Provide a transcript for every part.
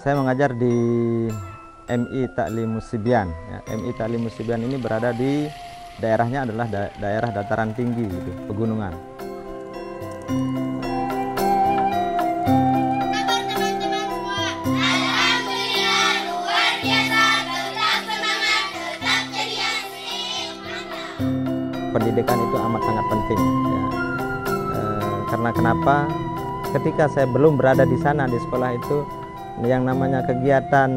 Saya mengajar di MI Ta'limus Sibyan. Ya, MI Ta'limus Sibyan ini berada di daerahnya adalah daerah dataran tinggi, gitu, pegunungan. Pendidikan itu amat sangat penting. Ya. Karena kenapa? Ketika saya belum berada di sana di sekolah itu, yang namanya kegiatan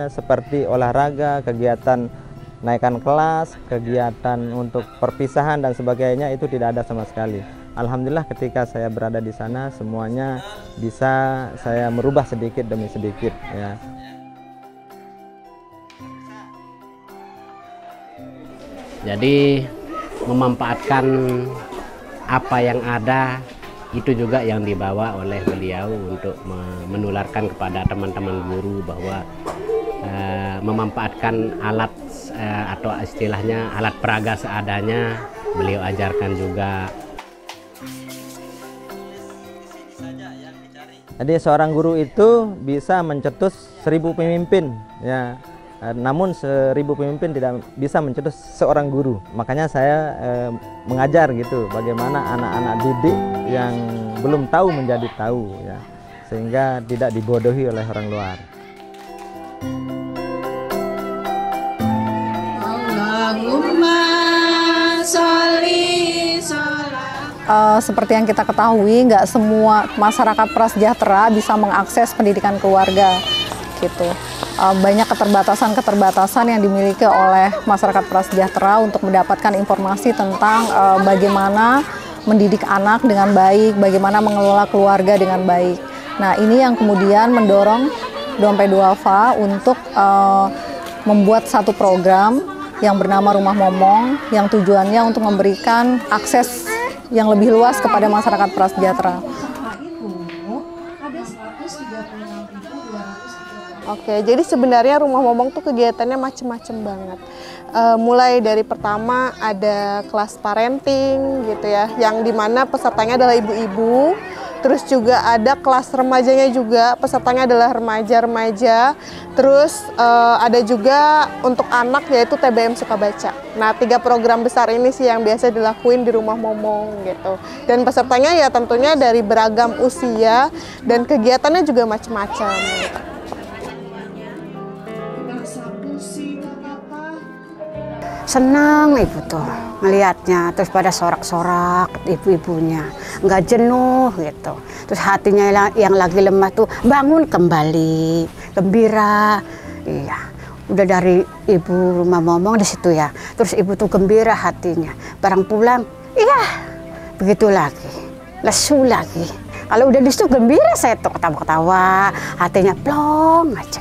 seperti olahraga, kegiatan naikkan kelas, kegiatan untuk perpisahan dan sebagainya itu tidak ada sama sekali. Alhamdulillah ketika saya berada di sana semuanya bisa saya merubah sedikit demi sedikit, ya. Jadi memanfaatkan apa yang ada itu juga yang dibawa oleh beliau untuk menularkan kepada teman-teman guru bahwa memanfaatkan alat atau istilahnya alat peraga seadanya beliau ajarkan juga. Jadi seorang guru itu bisa mencetus 1000 pemimpin, ya. Namun 1000 pemimpin tidak bisa mencetus seorang guru. Makanya saya mengajar gitu, bagaimana anak-anak didik yang belum tahu menjadi tahu, ya, sehingga tidak dibodohi oleh orang luar. Allahumma sholli seperti yang kita ketahui, nggak semua masyarakat prasejahtera bisa mengakses pendidikan keluarga, gitu. Banyak keterbatasan-keterbatasan yang dimiliki oleh masyarakat prasejahtera untuk mendapatkan informasi tentang bagaimana mendidik anak dengan baik, bagaimana mengelola keluarga dengan baik. Nah, ini yang kemudian mendorong Dompet Duafa untuk membuat satu program yang bernama Rumah Momong, yang tujuannya untuk memberikan akses yang lebih luas kepada masyarakat prasejahtera. Oke, jadi sebenarnya Rumah Momong tuh kegiatannya macem-macem banget. Mulai dari pertama ada kelas parenting gitu ya, yang dimana pesertanya adalah ibu-ibu. Terus juga ada kelas remajanya juga, pesertanya adalah remaja-remaja. Terus ada juga untuk anak yaitu TBM Suka Baca. Nah, 3 program besar ini sih yang biasa dilakuin di Rumah Momong gitu. Dan pesertanya ya tentunya dari beragam usia dan kegiatannya juga macam-macam. Gitu. Senang ibu tuh ngelihatnya, terus pada sorak-sorak ibu-ibunya, nggak jenuh gitu. Terus hatinya yang lagi lemah tuh bangun kembali, gembira. Iya, udah dari ibu Rumah Momong di situ ya. Terus ibu tuh gembira hatinya. Barang pulang, iya begitu lagi, lesu lagi. Kalau udah di situ gembira saya tuh ketawa-ketawa, hatinya plong aja.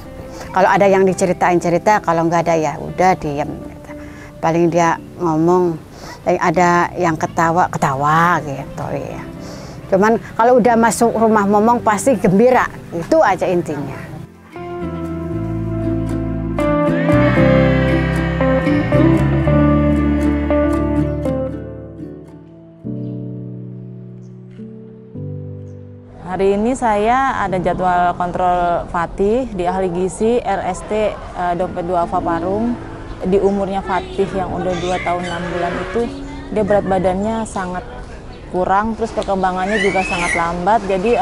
Kalau ada yang diceritain cerita, kalau nggak ada ya udah diem. Paling dia ngomong, ada yang ketawa gitu ya. Cuman kalau udah masuk Rumah Momong pasti gembira, itu aja intinya. Hari ini saya ada jadwal kontrol Fatih di ahli gizi RST Dompet Duafa Parung. Di umurnya Fatih yang udah 2 tahun 6 bulan itu, dia berat badannya sangat kurang, terus perkembangannya juga sangat lambat. Jadi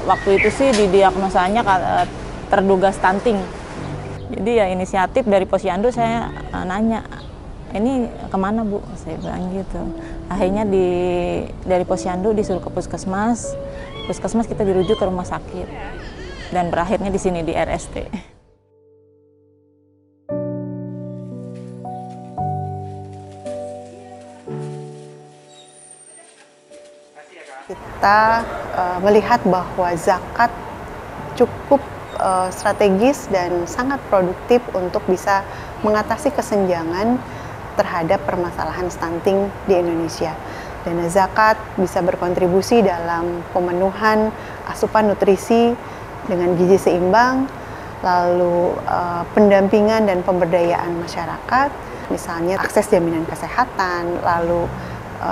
waktu itu sih didiagnosanya terduga stunting. Jadi ya inisiatif dari Posyandu saya nanya, ini kemana Bu? Saya bilang gitu. Akhirnya dari Posyandu disuruh ke puskesmas. Puskesmas kita dirujuk ke rumah sakit. Dan berakhirnya di sini di RST. Kita melihat bahwa zakat cukup strategis dan sangat produktif untuk bisa mengatasi kesenjangan terhadap permasalahan stunting di Indonesia. Dana zakat bisa berkontribusi dalam pemenuhan asupan nutrisi dengan gizi seimbang, lalu pendampingan dan pemberdayaan masyarakat, misalnya akses jaminan kesehatan, lalu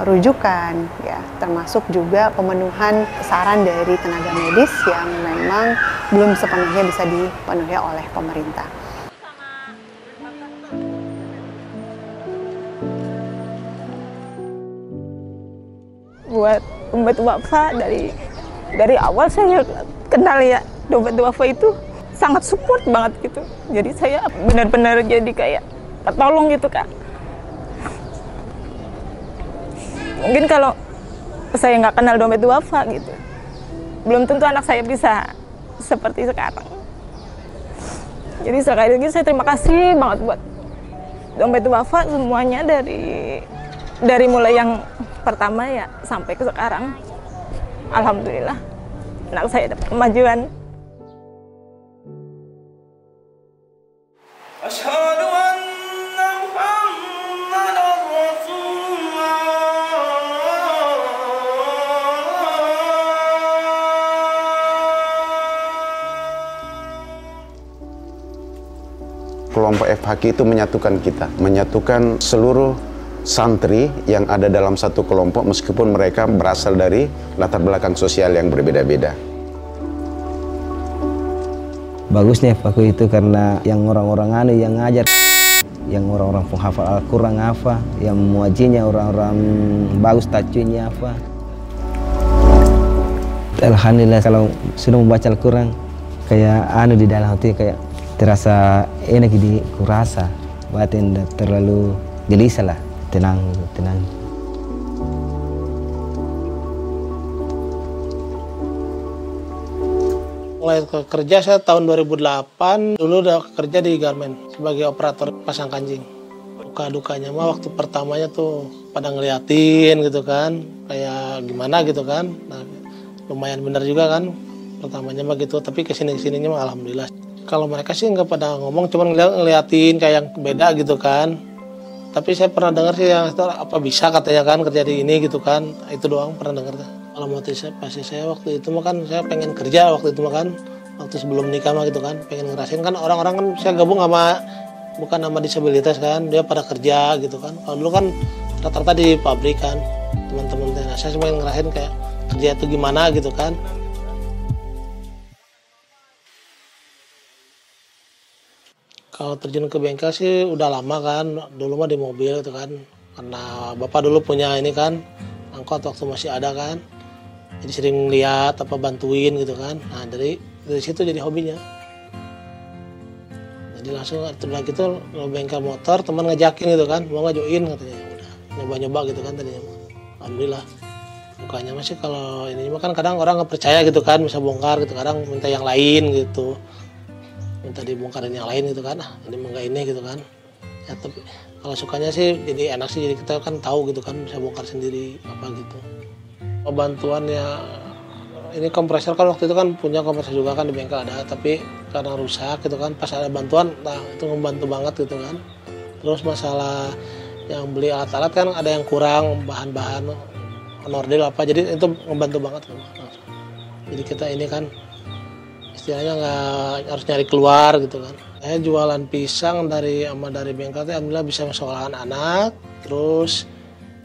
rujukan, ya, termasuk juga pemenuhan saran dari tenaga medis yang memang belum sepenuhnya bisa dipenuhi oleh pemerintah. Buat dompet wafa dari awal saya kenal ya, dompet wafa itu sangat support banget gitu. Jadi saya benar-benar jadi kayak ketolong gitu Kak. Mungkin kalau saya nggak kenal dompet wafa gitu, belum tentu anak saya bisa seperti sekarang. Jadi sekali lagi saya terima kasih banget buat dompet wafa semuanya, dari mulai yang pertama ya sampai ke sekarang. Alhamdulillah anak saya dapat kemajuan. Asyhadu anna Muhammadar Rasulullah. Kelompok FHQ itu menyatukan kita, menyatukan seluruh santri yang ada dalam satu kelompok meskipun mereka berasal dari latar belakang sosial yang berbeda-beda. Bagusnya FHQ itu karena yang orang-orang yang ngajar, yang orang-orang penghafal Al-Quran apa, yang muajinya orang-orang bagus tajwidnya apa. Alhamdulillah kalau sudah membaca Al-Quran kayak di dalam hati kayak terasa enak di kurasa, batin tidak terlalu gelisah lah. Tenang. Mulai kerja saya tahun 2008, dulu udah kerja di Garmen sebagai operator pasang kancing. Duka-dukanya mah waktu pertamanya tuh pada ngeliatin gitu kan, kayak gimana gitu kan. Nah, lumayan bener juga kan, pertamanya mah gitu, tapi kesini-kesininya mah alhamdulillah. Kalau mereka sih nggak pada ngomong, cuman ngeliatin kayak yang beda gitu kan. Tapi saya pernah dengar sih yang apa bisa katanya kan kerja di ini gitu kan, itu doang pernah dengar. Kalau motivasi saya waktu itu mah kan saya pengen kerja waktu itu mah kan, waktu sebelum nikah mah gitu kan, pengen ngerasain kan orang-orang kan saya gabung sama bukan sama disabilitas kan, dia pada kerja gitu kan. Kalau dulu kan rata-rata di pabrik kan teman-teman, nah, saya cuma ngerasain kayak kerja itu gimana gitu kan. Kalau terjun ke bengkel sih udah lama kan, dulu mah di mobil gitu kan, karena bapak dulu punya ini kan, angkot waktu masih ada kan, jadi sering lihat apa bantuin gitu kan. Nah dari situ jadi hobinya. Jadi langsung terus gitu bengkel motor, teman ngajakin gitu kan, mau ngajuin katanya, udah nyoba-nyoba gitu kan tadinya. Alhamdulillah. Bukannya masih kalau ini mah kan kadang orang nggak percaya gitu kan, bisa bongkar gitu, kadang minta yang lain gitu. Minta dibongkarin yang lain gitu kan, ini enggak ini gitu kan ya. Tapi kalau sukanya sih jadi enak sih, jadi kita kan tahu gitu kan, bisa bongkar sendiri apa gitu. Bantuan ya ini kompresor kan waktu itu kan punya kompresor juga kan di bengkel ada, tapi karena rusak gitu kan, pas ada bantuan nah itu membantu banget gitu kan. Terus masalah yang beli alat-alat kan ada yang kurang bahan-bahan nordel apa, jadi itu membantu banget kan. Jadi kita ini kan istilahnya nggak harus nyari keluar gitu kan. Saya jualan pisang dari bengkel, alhamdulillah bisa sekolahan anak, terus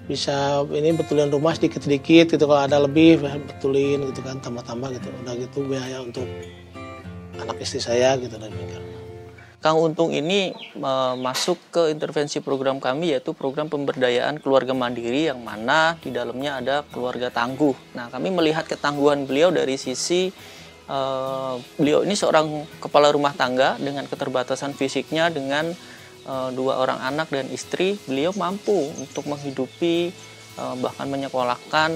bisa ini betulin rumah sedikit-sedikit gitu, kalau ada lebih betulin gitu kan, tambah-tambah gitu. Udah gitu biaya untuk anak istri saya gitu dari bengkel. Kang Untung ini masuk ke intervensi program kami, yaitu program pemberdayaan keluarga mandiri yang mana di dalamnya ada keluarga tangguh. Nah, kami melihat ketangguhan beliau dari sisi beliau ini seorang kepala rumah tangga dengan keterbatasan fisiknya, dengan 2 orang anak dan istri. Beliau mampu untuk menghidupi bahkan menyekolahkan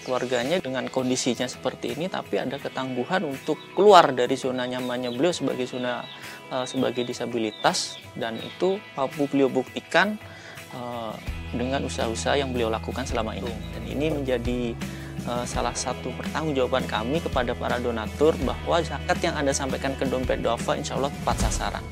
keluarganya dengan kondisinya seperti ini, tapi ada ketangguhan untuk keluar dari zona nyamannya beliau sebagai disabilitas, dan itu mampu beliau buktikan dengan usaha-usaha yang beliau lakukan selama ini. Dan ini menjadi salah satu pertanggungjawaban kami kepada para donatur bahwa zakat yang Anda sampaikan ke dompet duafa insya Allah tepat sasaran.